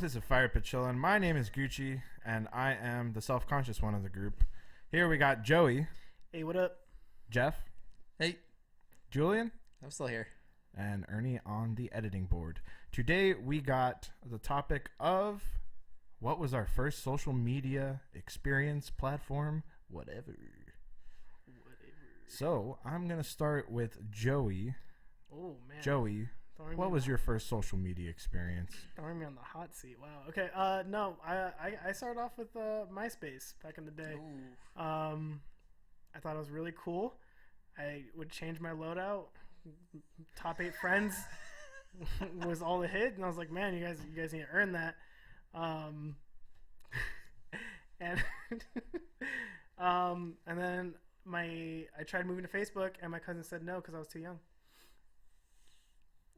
this is FirePitChilling. My name is Gucci, and I am the self-conscious one of the group. Here we got Joey. Hey, what up? Jeff. Hey. Julian. I'm still here. And Ernie on the editing board. Today we got the topic of what was our first social media experience, platform, whatever. So I'm going to start with Joey. Oh, man. Joey, what was your first social media experience? Throwing me on the hot seat. Wow. Okay. No, I started off with MySpace back in the day. I thought it was really cool. I would change my loadout. Top 8 friends was all the hit, and I was like, man, you guys need to earn that. And and then I tried moving to Facebook, and my cousin said no because I was too young.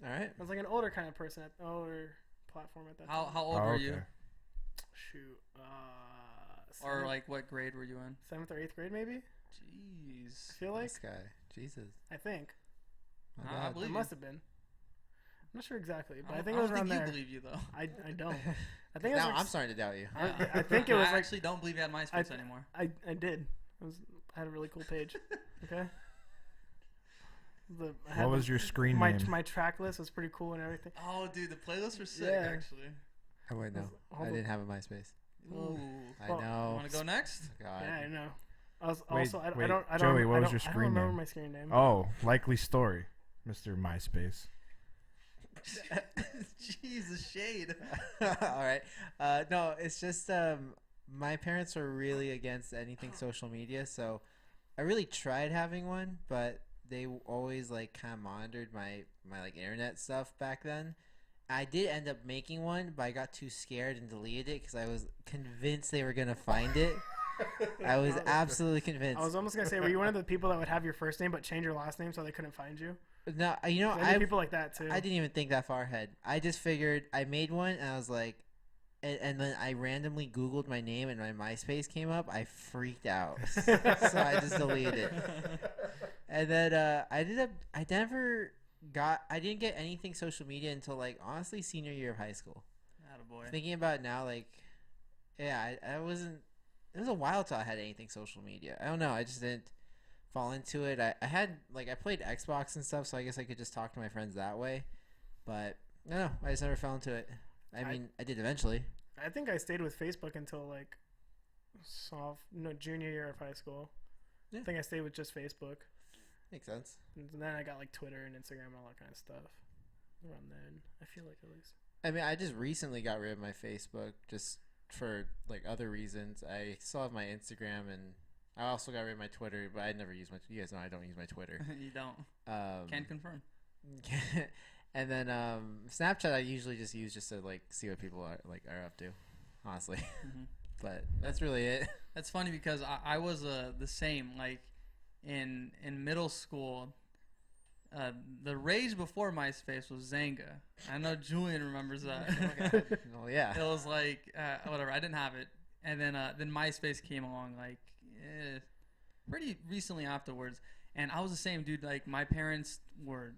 All right. I was like an older kind of person, older platform at that time. How old were you? Shoot. Or like what grade were you in? 7th or 8th grade, maybe. Jeez. I feel like. This guy. Jesus. I think. I believe it you. must have been. I'm not sure exactly, but I think it was around there. I don't think you believe you though. I don't. I think it was now like, I'm starting to doubt you. I think it was. I actually don't believe you had MySpace anymore. I did. I had a really cool page. Okay. What was your screen name? My track list was pretty cool and everything. Oh, dude, the playlists were sick. Yeah. Actually. Oh wait, no, I didn't have a MySpace. Ooh. I know. Want to go next? God. Yeah, I know. I was Wait, also. I don't. Joey, what was your I don't screen remember name? my screen name. Oh, likely story, Mr. MySpace. Jesus, shade. All right. No, it's just my parents were really against anything social media, so I really tried having one, but they always like kind of monitored my like internet stuff back then. I did end up making one, but I got too scared and deleted it because I was convinced they were gonna find it. I was absolutely convinced. I was almost gonna say, were you one of the people that would have your first name but change your last name so they couldn't find you? No, you know, I knew people like that too. I didn't even think that far ahead. I just figured I made one, and I was like, and then I randomly Googled my name, and my MySpace came up. I freaked out, so I just deleted it. And then I didn't get anything social media until like honestly senior year of high school. Attaboy. Thinking about it now, like, yeah, I wasn't. It was a while till I had anything social media. I don't know. I just didn't fall into it. I had like I played Xbox and stuff, so I guess I could just talk to my friends that way. But no, I just never fell into it. I mean, I did eventually. I think I stayed with Facebook until like junior year of high school. Yeah. I think I stayed with just Facebook. Makes sense. And then I got like Twitter and Instagram and all that kind of stuff around then. I feel like at least. I mean, I just recently got rid of my Facebook just for like other reasons. I still have my Instagram, and I also got rid of my Twitter, but I never use my. You guys know I don't use my Twitter. You don't. Can confirm. And then Snapchat I usually just use just to like see what people are up to, honestly. Mm-hmm. But that's really it. That's funny because I was the same. Like in middle school, the rage before MySpace was Zanga. I know Julian remembers that. Well, yeah. It was like whatever. I didn't have it, and then MySpace came along like pretty recently afterwards, and I was the same dude. Like my parents were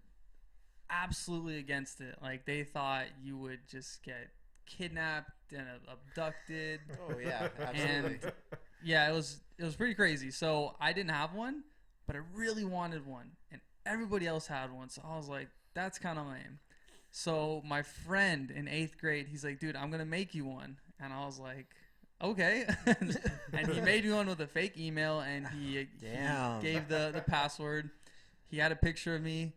absolutely against it. Like they thought you would just get kidnapped and abducted. Oh yeah, absolutely. And yeah, it was pretty crazy. So I didn't have one, but I really wanted one, and everybody else had one. So I was like, that's kind of lame. So my friend in 8th grade, he's like, dude, I'm gonna make you one, and I was like, okay. And he made me one with a fake email, and he gave the password. He had a picture of me,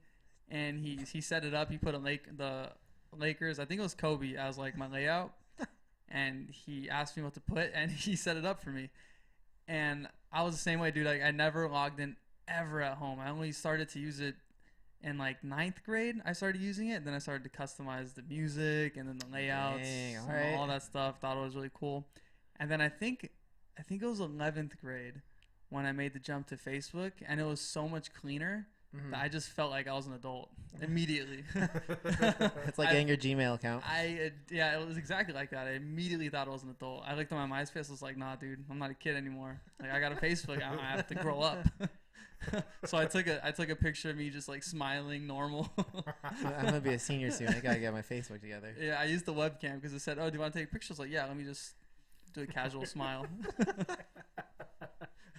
and he set it up. He put the Lakers, I think it was Kobe, as like my layout, and he asked me what to put, and he set it up for me. And I was the same way, dude. Like I never logged in ever at home. I only started to use it in like 9th grade. I started using it, and then I started to customize the music and then the layouts, and all that stuff. Thought it was really cool. And then I think it was 11th grade when I made the jump to Facebook, and it was so much cleaner. Mm-hmm. I just felt like I was an adult immediately. It's like getting your Gmail account. Yeah, it was exactly like that. I immediately thought I was an adult. I looked at my MySpace. I was like, nah, dude, I'm not a kid anymore. Like I got a Facebook. I have to grow up. So I took a picture of me just like smiling normal. I'm gonna be a senior soon. I gotta get my Facebook together. Yeah, I used the webcam because it said, "Oh, do you want to take pictures?" Like, yeah, let me just do a casual smile.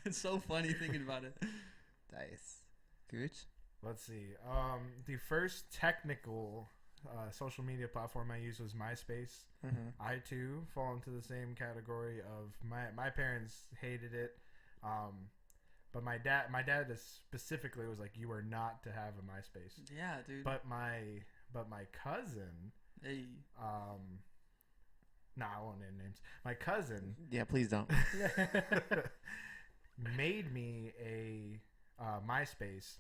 It's so funny thinking about it. Nice. Gooch. Let's see. The first technical social media platform I used was MySpace. Mm-hmm. I too fall into the same category of my parents hated it, but my dad specifically was like, you are not to have a MySpace. Yeah, dude. But my cousin, Hey. nah, I won't name names. My cousin Yeah, please don't. made me a MySpace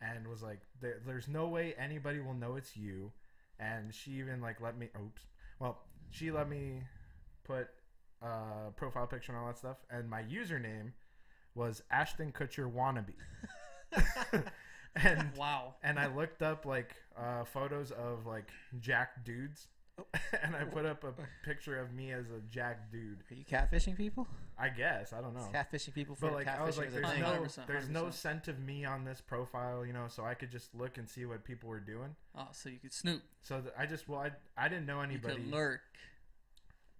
and was like, there's no way anybody will know it's you. And she even like let me she let me put profile picture and all that stuff, and my username was Ashton Kutcher wannabe. And Wow. and I looked up like photos of like jacked dudes, and I put up a picture of me as a jacked dude. Are you catfishing people? I guess, I don't know. Catfishing people for But like I was like, catfishing is a there's thing. no 100%. no scent of me on this profile, so I could just look and see what people were doing. Oh, so you could snoop. So I didn't know You anybody. could lurk.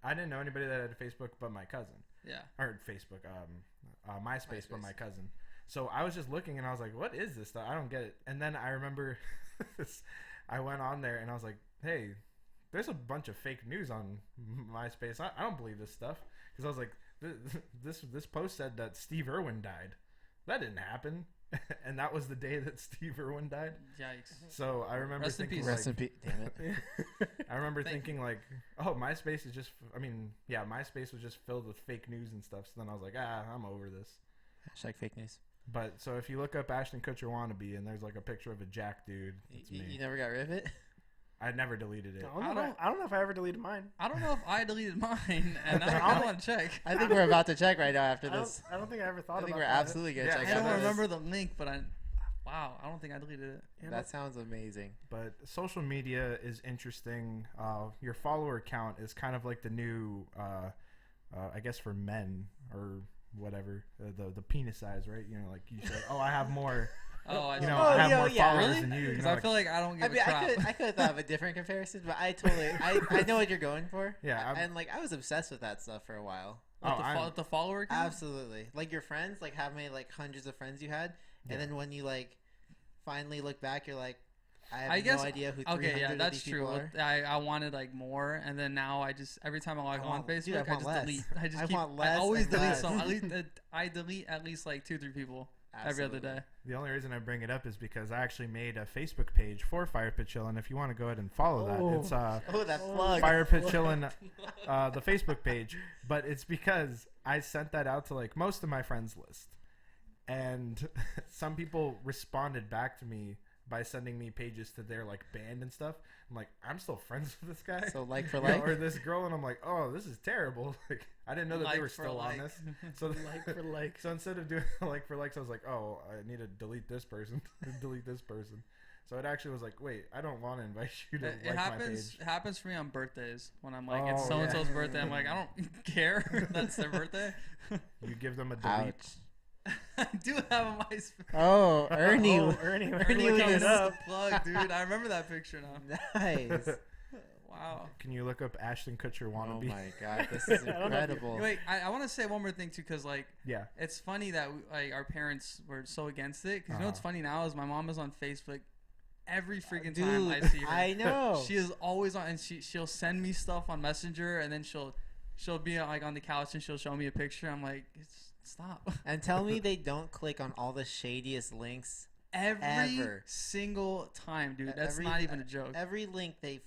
I didn't know anybody that had Facebook but my cousin, Yeah. or Facebook, MySpace but my cousin. So I was just looking and I was like, what is this stuff? I don't get it. And then I remember I went on there and I was like, hey, there's a bunch of fake news on MySpace. I don't believe this stuff, because I was like, this post said that Steve Irwin died. That didn't happen. And that was the day that Steve Irwin died. Yikes. So I remember Rest in thinking, peace. like, Rest in peace. Damn it. I remember Thank thinking like, oh, MySpace is just, MySpace was just filled with fake news and stuff. So then I was like, I'm over this. Hashtag fake news. But so if you look up Ashton Kutcher wannabe and there's like a picture of a jack dude, it's me. You never got rid of it? I never deleted it. I don't know if I ever deleted mine. I don't know if I deleted mine, and I want to check. I think we're about to check right now after this. I don't think I ever thought I think about we're that. absolutely going to Yeah, check I out don't this. remember the link, but wow, I don't think I deleted it. You know? That sounds amazing. But social media is interesting. Your follower count is kind of like the new, I guess for men or whatever, the penis size, right? Like you say, oh, I have more. Oh, I I have more yeah. followers Really? than you. Because know, I feel like I don't give a crap. I could have thought of a different comparison, but I totally, I know what you're going for. Yeah, And like, I was obsessed with that stuff for a while. With the follower count? Absolutely. Like your friends, like how many like hundreds of friends you had, and Yeah. then when you like finally look back, you're like, I have guess, no idea who 300 okay, yeah, of that's these true. people are. I wanted like more, and then now I just every time I log on want- Facebook, dude, I I want just less. delete. I just I keep. want I less always and delete less. some. I delete at least like 2-3 people every other Absolutely. day. The only reason I bring it up is because I actually made a Facebook page for FirePitChilling. If you want to go ahead and follow that, it's Oh, that plug. FirePitChilling, the Facebook page. But it's because I sent that out to like most of my friends list, and some people responded back to me by sending me pages to their like band and stuff. I'm like, I'm still friends with this guy. So like for You know, like. or this girl, and I'm like, oh, this is terrible. Like, I didn't know that they Like were for still on like. this. So Like for like. so instead of doing like for likes, I was like, oh, I need to delete this person, delete this person. So it actually was like, wait, I don't want to invite you to It like happens. my It happens for me on birthdays when I'm like, it's Oh, so and so's yeah. birthday. I'm like, I don't care. That's their birthday. page. You give them a delete. Ouch. I do have a MySpace. Oh, Ernie. Oh, Ernie Ernie looking was it up. Plug, dude. I remember that picture now. Nice. Wow. Can you look up Ashton Kutcher Oh wannabe? my god, this is I don't know if you- incredible. Wait, I want to say one more thing too, because like Yeah. it's funny that like our parents were so against it. Because you know what's Uh-huh. funny now is my mom is on Facebook every freaking Dude, time I see her. I know. She is always on, and she'll send me stuff on Messenger, and then she'll be like on the couch and she'll show me a picture. I'm like, stop. And tell me they don't click on all the shadiest links. Every Ever. single time, dude. That's Every- not even a joke. Every link they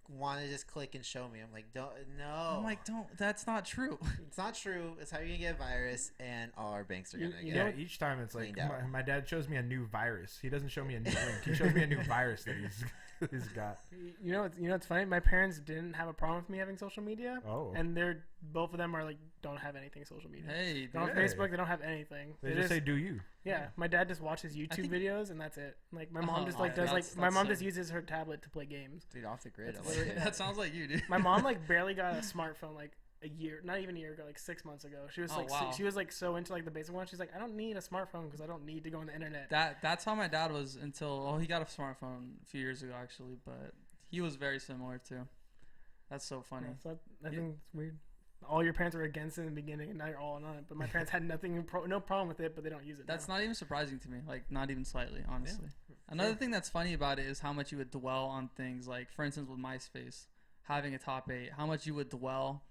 want to just click and show me. I'm like, don't. No. I'm like, don't. That's not true. It's not true. It's how you get a virus, and all our banks are You- gonna you get. Yeah, know- each time it's like Cleaned out. my dad shows me a new virus. He doesn't show me a new link. He shows me a new virus that he's got. You know what's funny? My parents didn't have a problem with me having social media, Oh. and both of them are like don't have anything social media. Hey, They dude. don't have Hey. Facebook. They don't have anything. They just say, "Do you?" yeah. My dad just watches YouTube think- videos, and that's it. Like my mom Oh, just like yeah, does like that's- my that's mom so- just uses her tablet to play games. Dude, off the grid. I That's like literally- it. That sounds like you, dude. My mom like barely got a smartphone. Like a year, not even a year ago, like 6 months ago. She was Oh, wow. she was like so into like the basic one. She's like, I don't need a smartphone because I don't need to go on the internet. That's how my dad was until he got a smartphone a few years ago actually, but he was very similar too. That's so funny. Yeah, so I think it's weird. All your parents were against it in the beginning, and now you're all in on it. But my parents had no problem with it, but they don't use it. That's now. not even surprising to me, like not even slightly, honestly. Another thing that's funny about it is how much you would dwell on things, like for instance with MySpace, having a top 8, how much you would dwell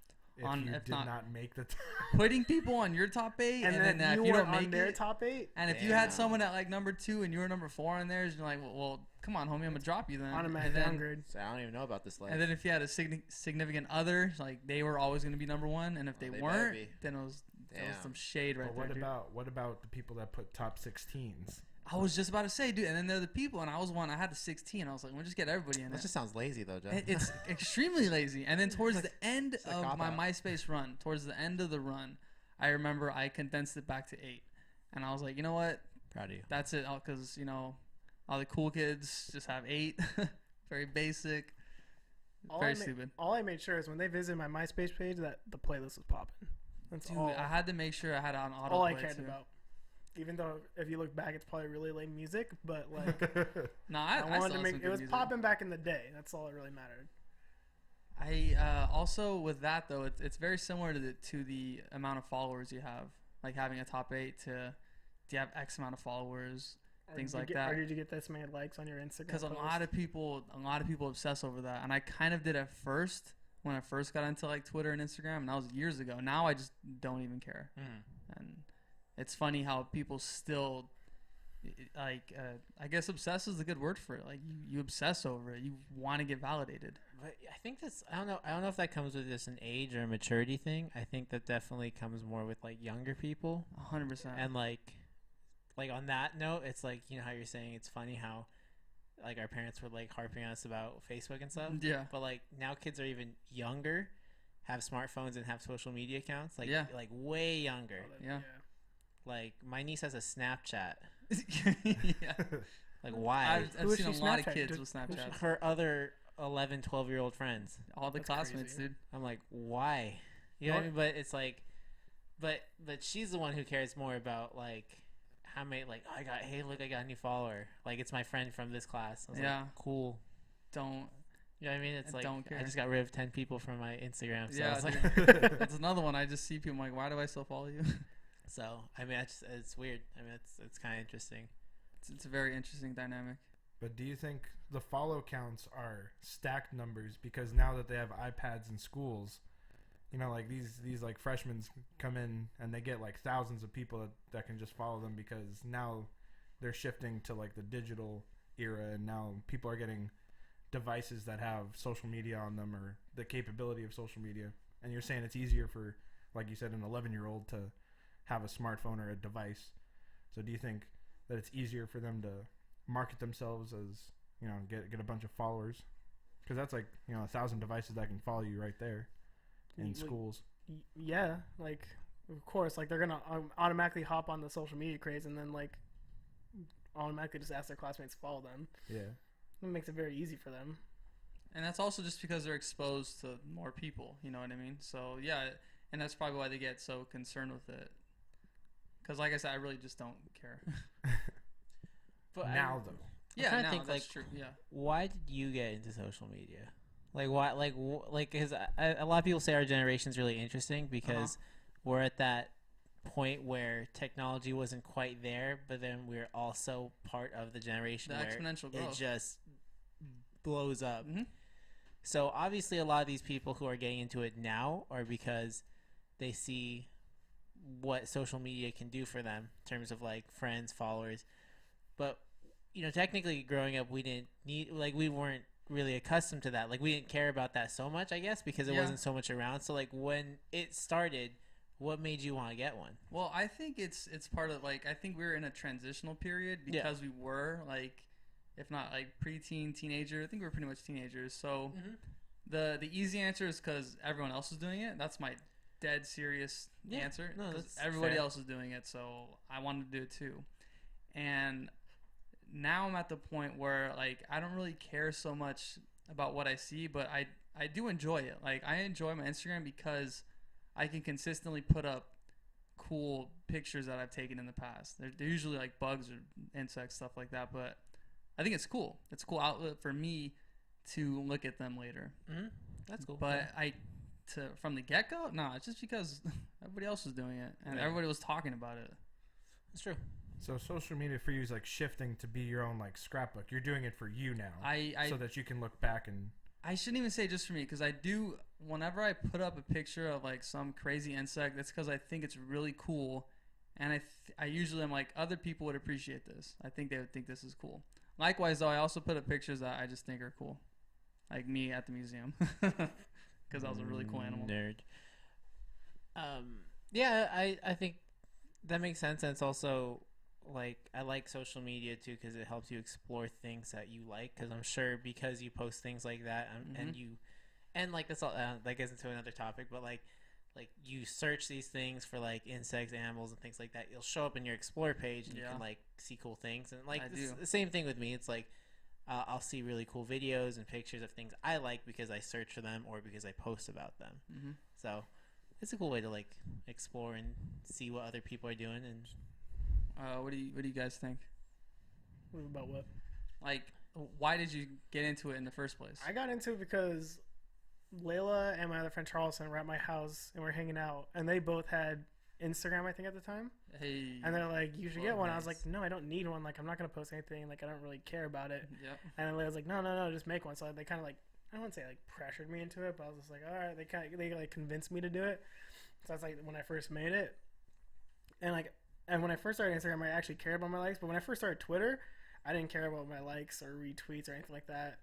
on you if did not make the putting people on your top 8, and then if you don't make their it, top 8, and if you had someone at like number 2 and you were number 4 on theirs, you're like, well, come on, homie, I'm gonna drop you then. automatic And then- downgrade. So I don't even know about this life. And then if you had a significant other, like they were always going to be number 1, and if they they better weren't, be. then it was Damn. some shade right But there. what Dude. about the people that put top 16s? I was just about to say, dude, and then there are the people, and I was one. I had the 16. I was like, we'll just get everybody in That it. just sounds lazy though, Jeff. It's extremely lazy. And then towards the end a of my cop-out. MySpace run, towards the end of the run, I remember I condensed it back to 8, and I was like, you know what? Proud of you. That's it, because all the cool kids just have 8, very basic, very stupid. All I made sure is when they visited my MySpace page that the playlist was popping. That's Dude, all. I had to make sure I had it on auto. all I cared about. Even though if you look back, it's probably really lame music, but like No, I I wanted still to have make some it good was music. popping back in the day. That's all that really mattered. I also with that though, it's very similar to the amount of followers you have. Like having a top 8 to, do you have X amount of followers, things like that. Or did you get this many likes on your Instagram? Because a post? lot of people obsess over that, and I kind of did at first when I first got into like Twitter and Instagram, and that was years ago. Now I just don't even care, and it's funny how people still I guess obsess is a good word for it. Like you obsess over it, you want to get validated. But I think that's I don't know if that comes with just an age or a maturity thing. I think that definitely comes more with like younger people. 100%. And like on that note, it's like, you know how you're saying it's funny how like our parents were like harping on us about Facebook and stuff. Yeah. But like now kids are even younger, have smartphones and have social media accounts. Like like way younger. Yeah. Like my niece has a Snapchat. Yeah. Like why? I've seen a she lot of Snapchat? kids with Snapchat. Her other 11, 12-year-old friends. All the That's classmates, crazy. dude. I'm like, why? You know what I mean? But it's like, but she's the one who cares more about like how many like I got a new follower. Like it's my friend from this class. I was Yeah. like, cool. Don't. You know what I mean? It's like don't care. I just got rid of 10 people from my Instagram. So Yeah, I was like, that's another one. I just see people. I'm like, why do I still follow you? so I mean, it's weird. I mean, it's kind of interesting. It's a very interesting dynamic. But do you think the follow counts are stacked numbers because now that they have iPads in schools, like these like freshmen come in and they get like thousands of people that can just follow them because now they're shifting to like the digital era, and now people are getting devices that have social media on them or the capability of social media. And you're saying it's easier for, like you said, an 11-year-old to have a smartphone or a device. So do you think that it's easier for them to market themselves as, get a bunch of followers? Because that's like, 1,000 devices that can follow you right there in schools. Yeah, like of course, like they're gonna automatically hop on the social media craze and then like automatically just ask their classmates to follow them. Yeah. It makes it very easy for them. And that's also just because they're exposed to more people. You know what I mean? So yeah, and that's probably why they get so concerned with it. Because like I said, I really just don't care. But Now though. Yeah, trying to no, think, that's like, true. Yeah. why did you get into social media? Like why? Like because a lot of people say our generation's really interesting because we're at that point where technology wasn't quite there, but then we're also part of the generation The where exponential it growth. just blows up. Mm-hmm. So obviously, a lot of these people who are getting into it now are because they see what social media can do for them in terms of like friends, followers. But technically, growing up, we didn't need we weren't really accustomed to that. Like we didn't care about that so much, I guess, because it wasn't so much around. So like when it started, what made you want to get one? Well, I think it's part of I think we were in a transitional period because we were if not preteen, teenager. I think we were pretty much teenagers. So the easy answer is because everyone else is doing it. That's my dead serious answer. No, 'cause that's everybody fair. else is doing it, so I wanted to do it too. And now I'm at the point where I don't really care so much about what I see, but I do enjoy it. I enjoy my Instagram because I can consistently put up cool pictures that I've taken in the past. They're usually like bugs or insects, stuff like that. But I think it's cool. It's a cool outlet for me to look at them later. Mm-hmm. That's cool. But from the get-go, no, it's just because everybody else was doing it and everybody was talking about it. It's true. So social media for you is like shifting to be your own like scrapbook. You're doing it for you now, so that you can look back and. I shouldn't even say just for me, because I do. Whenever I put up a picture of like some crazy insect, that's because I think it's really cool, and I usually am like, other people would appreciate this. I think they would think this is cool. Likewise, though, I also put up pictures that I just think are cool, like me at the museum, because that was a really cool animal. Nerd. Yeah, I think that makes sense, and it's also. Like I like social media too because it helps you explore things that you like. Because I'm sure because you post things like that and like that's all that gets into another topic. But like you search these things for like insects, animals, and things like that. You'll show up in your explore page and you can like see cool things. And like the same thing with me. It's like I'll see really cool videos and pictures of things I like because I search for them or because I post about them. Mm-hmm. So it's a cool way to like explore and see what other people are doing and. What do you guys think? About what? Like, why did you get into it in the first place? I got into it because Layla and my other friend Charleston were at my house and we're hanging out, and they both had Instagram, I think, at the time. Hey. And they're like, "You should get one." Nice. I was like, "No, I don't need one. Like, I'm not gonna post anything. Like, I don't really care about it." Yep. And then Layla's like, "No, just make one." So they kind of like, I wouldn't say like pressured me into it, but I was just like, "All right." They like convinced me to do it. So that's like when I first made it, and when I first started Instagram, I actually cared about my likes. But when I first started Twitter, I didn't care about my likes or retweets or anything like that.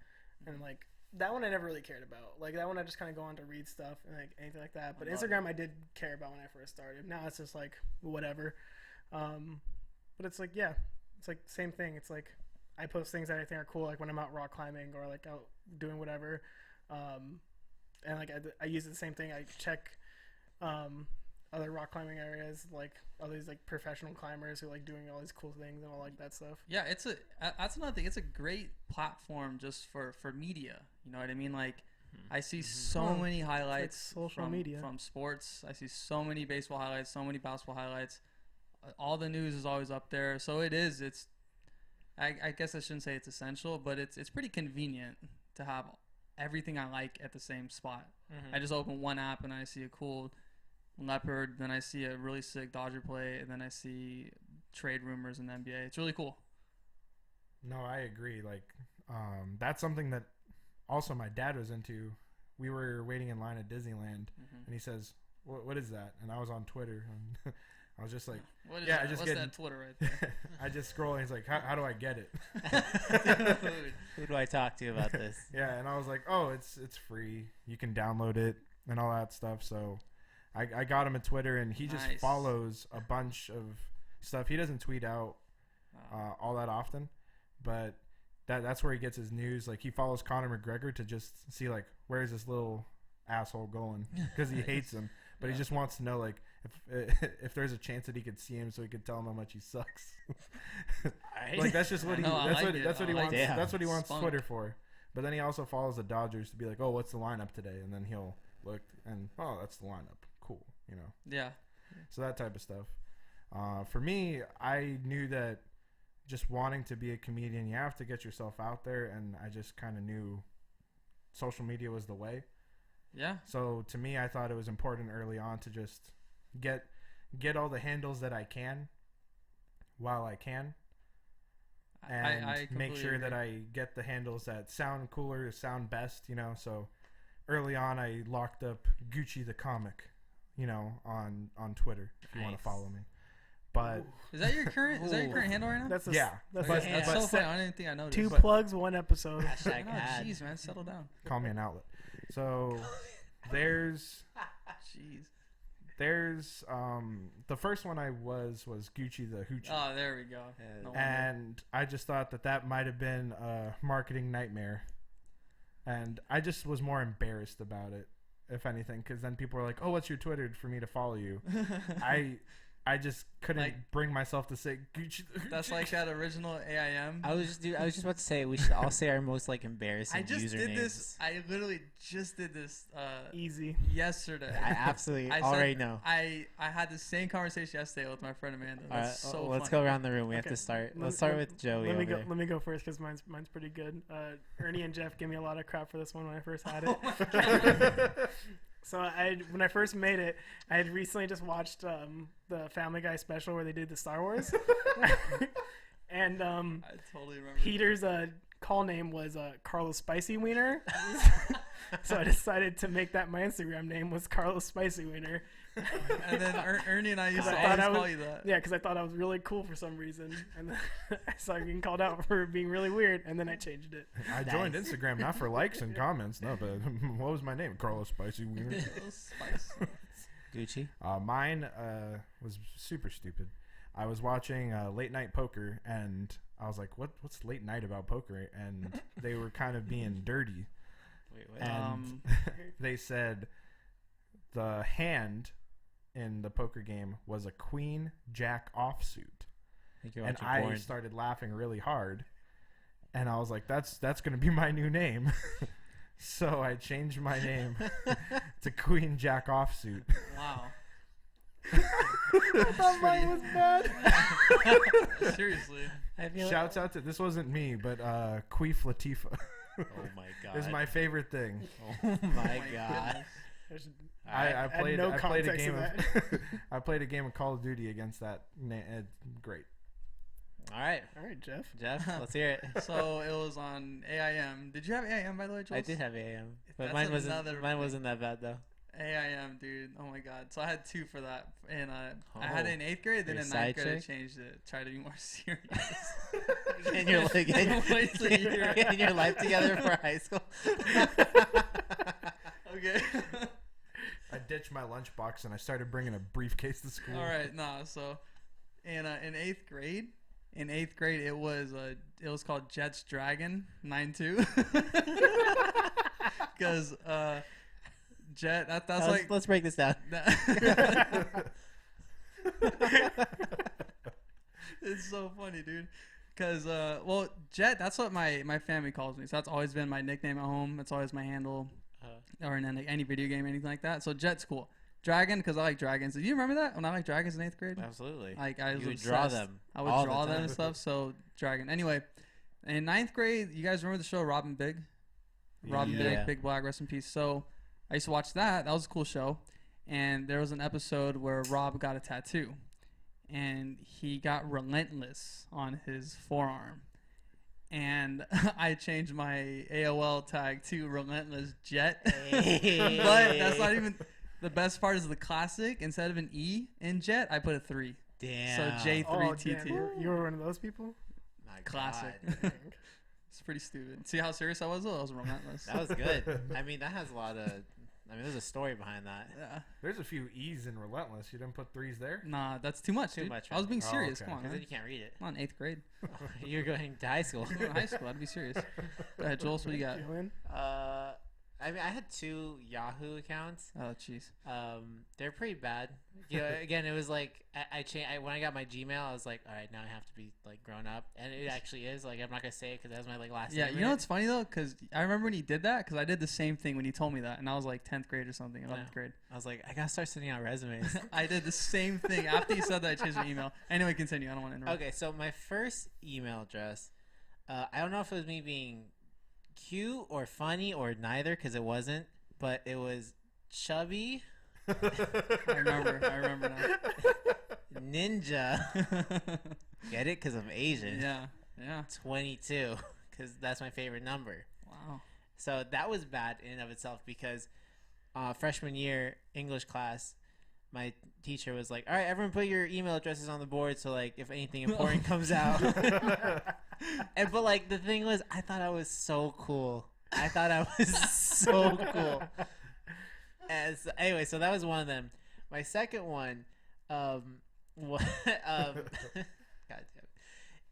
And like that one, I never really cared about. Like that one, I just kind of go on to read stuff and like anything like that. But Instagram, I did care about when I first started. Now it's just like whatever. But it's like it's like same thing. It's like I post things that I think are cool, like when I'm out rock climbing or like out doing whatever. And like I use the same thing. I check. Other rock climbing areas, like all these like professional climbers who like doing all these cool things and all like that stuff. Yeah, that's another thing. It's a great platform just for media. You know what I mean? Like I see so many highlights like social media from sports. I see so many baseball highlights, so many basketball highlights. All the news is always up there. So it's I guess I shouldn't say it's essential, but it's pretty convenient to have everything I like at the same spot. I just open one app and I see a cool leopard, then I see a really sick Dodger play, and then I see trade rumors in the NBA. It's really cool. No, I agree. Like, that's something that also my dad was into. We were waiting in line at Disneyland, and he says, "What is that?" And I was on Twitter, and I was just like, "What is that? What's that Twitter right there?" I just scroll, and he's like, "How do I get it?" Who do I talk to about this? Yeah, and I was like, "Oh, it's free. You can download it and all that stuff." So. I got him a Twitter, and he just follows a bunch of stuff. He doesn't tweet out all that often, but that's where he gets his news. Like, he follows Conor McGregor to just see, like, where's this little asshole going, because he hates him. But he just wants to know, like, if there's a chance that he could see him so he could tell him how much he sucks. Like, that's just what that's what he wants. That's what he wants Twitter for. But then he also follows the Dodgers to be like, "Oh, what's the lineup today?" And then he'll look and, "Oh, that's the lineup. Cool," you know. Yeah. So that type of stuff. For me, I knew that just wanting to be a comedian, you have to get yourself out there, and I just kind of knew social media was the way. Yeah. So to me, I thought it was important early on to just get all the handles that I can while I can, and I make sure agree. that I get the handles that sound cooler, sound best, you know. So early on, I locked up Gucci the Comic, you know, on Twitter if you want to follow me. But is that your current handle right now? That's so funny. I didn't think I noticed. 2 plugs, 1 episode. Jeez, man, settle down. Call me an outlet. So there's the first one I was Gucci the Hoochie. Oh, there we go. And I just thought that might have been a marketing nightmare, and I just was more embarrassed about it, if anything, because then people were like, "Oh, what's your Twitter for me to follow you?" I just couldn't Like- bring myself to say Gucci. That's like that original AIM. I was just about to say we should all say our most like embarrassing I just usernames. did this. I literally just did this Easy. yesterday. I absolutely I already said- know. I had the same conversation yesterday with my friend Amanda. All right, That's so let's funny. go around the room. We have Okay. to start. Let- Let's start let- with Joey. Let me over go. there. Let me go first because mine's pretty good. Ernie and Jeff gave me a lot of crap for this one when I first had Oh my it. So when I first made it, I had recently just watched the Family Guy special where they did the Star Wars, and I totally remember. Peter's call name was Carlos Spicy Wiener. So I decided to make that my Instagram name was Carlos Spicy Wiener. And then Ernie and I used to I always thought I call was- you that. Yeah, because I thought I was really cool for some reason, and then I started getting called out for being really weird, and then I changed it. I joined Nice. Instagram not for likes and comments, no, but what was my name? Carlos Spicy Wiener. Little spice. Gucci. Mine was super stupid. I was watching late night poker, and I was like, "What's late night about poker?" And they were kind of being dirty, Wait, and they said the hand in the poker game was a queen jack offsuit, I think you're and watching I porn. started laughing really hard, and I was like, "That's gonna be my new name." So I changed my name to Queen Jack Offsuit. Wow. I thought mine was bad. Seriously. I feel Shouts out to, this wasn't me, but Queef Latifah oh my god. is my favorite thing. Oh Oh my my god. goodness. There's- I had played no I played a context game in of I played a game of Call of Duty against that. Great. All right, All right, Jeff. Jeff, let's hear it. So it was on AIM. Did you have AIM by the way, Jules? I did have AM, but That's mine another wasn't that bad though. AIM, dude. Oh my god. So I had 2 for that, and I had Oh. it in 8th grade. Then Your in side 9th grade, I chick? changed it. Tried to be more serious. Getting your, getting your life together for high school. Okay. I ditched my lunchbox and I started bringing a briefcase to school. All right. Nah. So in 8th grade. In 8th grade, it was called Jet's Dragon 9-2. Because Jet, that's like let's break this down. It's so funny, dude. Because well, Jet, that's what my family calls me. So that's always been my nickname at home. It's always my handle, or in any video game, anything like that. So Jet's cool. Dragon, because I like dragons. Do you remember that when I liked dragons in 8th grade? Absolutely. Like I was You would obsessed. draw them. I would all the draw them time. and stuff. So dragon. Anyway, in 9th grade, you guys remember the show Robin Big? Robin Yeah. Big, Big Black, rest in peace. So I used to watch that. That was a cool show. And there was an episode where Rob got a tattoo, and he got relentless on his forearm. And I changed my AOL tag to Relentless Jet. Hey. But that's not even the best part. Is the classic. Instead of an E in Jet, I put a 3. Damn. So J3TT. Oh, damn. You were one of those people? My Classic. God. It's pretty stupid. See how serious I was? Though? I was relentless. That was good. I mean, that has a lot of. I mean, there's a story behind that. Yeah. There's a few E's in Relentless. You didn't put 3s there? Nah, that's too much. Too Dude. much, I was being Oh, serious. okay. Come on, Because then man. you can't read it. I'm on 8th grade. You're going to high school. I'm in high school. I'd be serious. Go ahead, Jules. What do you got? Julian? I mean, I had 2 Yahoo accounts. Oh, jeez. They're pretty bad. You know, again, it was like I changed when I got my Gmail. I was like, all right, now I have to be like grown up, and it actually is. Like, I'm not gonna say it because that's my like last. Yeah, name you in know it. what's funny though? Because I remember when he did that. Because I did the same thing when he told me that, and I was like 10th grade or something, 11th Yeah. grade. I was like, I gotta start sending out resumes. I did the same thing after you said that. I changed my email. Anyway, continue. I don't want to interrupt. Okay, so my first email address, I don't know if it was me being cute or funny or neither, because it wasn't, but it was chubby I remember now. ninja. Get it? Because I'm Asian. Yeah. Yeah. 22, because that's my favorite number. Wow. So that was bad in and of itself because freshman year English class, my teacher was like, all right, everyone put your email addresses on the board so like if anything important comes out. But like the thing was, I thought I was so cool. I thought I was so cool. Anyway, so that was one of them. My second one, what, God damn it.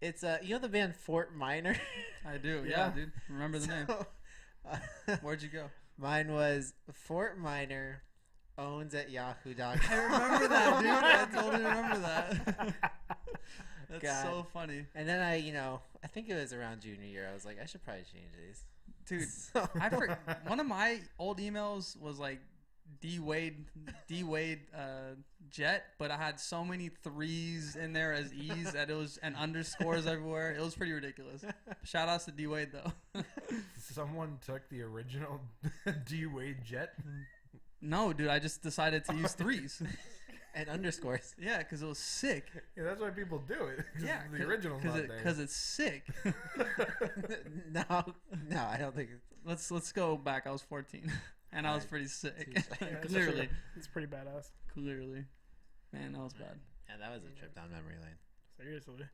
It's you know the band Fort Minor? I do. Yeah, Yeah. dude. Remember the name. So, Where'd you go? mine was Fort Minor, owns at yahoo.com. I remember that, dude. I totally remember that. That's God. so funny, And then I think it was around junior year. I was like, I should probably change these. dude. So- One of my old emails was like D Wade Jet, but I had so many threes in there as E's that it was and underscores everywhere. It was pretty ridiculous. Shout outs to D Wade though. Someone took the original D Wade jet. No, dude, I just decided to use threes. and underscores. Yeah, because it was sick. Yeah, that's why people do it. 'Cause Yeah, the original's not there. because it's sick. No, I don't think. Let's go back. I was 14, and I was pretty sick. Yeah, it's Clearly, pretty- it's pretty badass. clearly, man, that was bad. Yeah, that was a trip down memory lane. Seriously.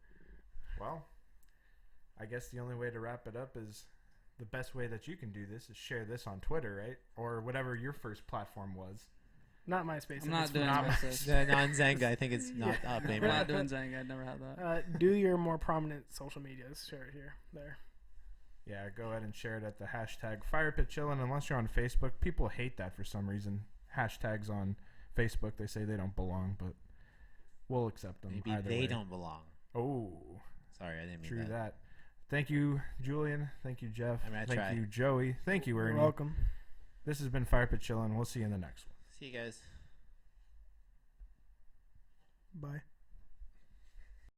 Well, I guess the only way to wrap it up is the best way that you can do this is share this on Twitter, right? Or whatever your first platform was. Not MySpace. I'm not it's doing not MySpace. On Zenga, I think it's not up We're anymore. not doing Zang. I'd never had that. Do your more prominent social medias. Share it here. There. Yeah, go ahead and share it at the hashtag FirePitChilling. Unless you're on Facebook, people hate that for some reason. Hashtags on Facebook, they say they don't belong, but we'll accept them. Maybe either they way. don't belong. Oh, Sorry, I didn't mean true that. that. Thank you, Julian. Thank you, Jeff. I'm gonna Thank try. you, Joey. Thank you, You're Ernie. welcome. This has been FirePitChilling. We'll see you in the next one. See you guys. Bye.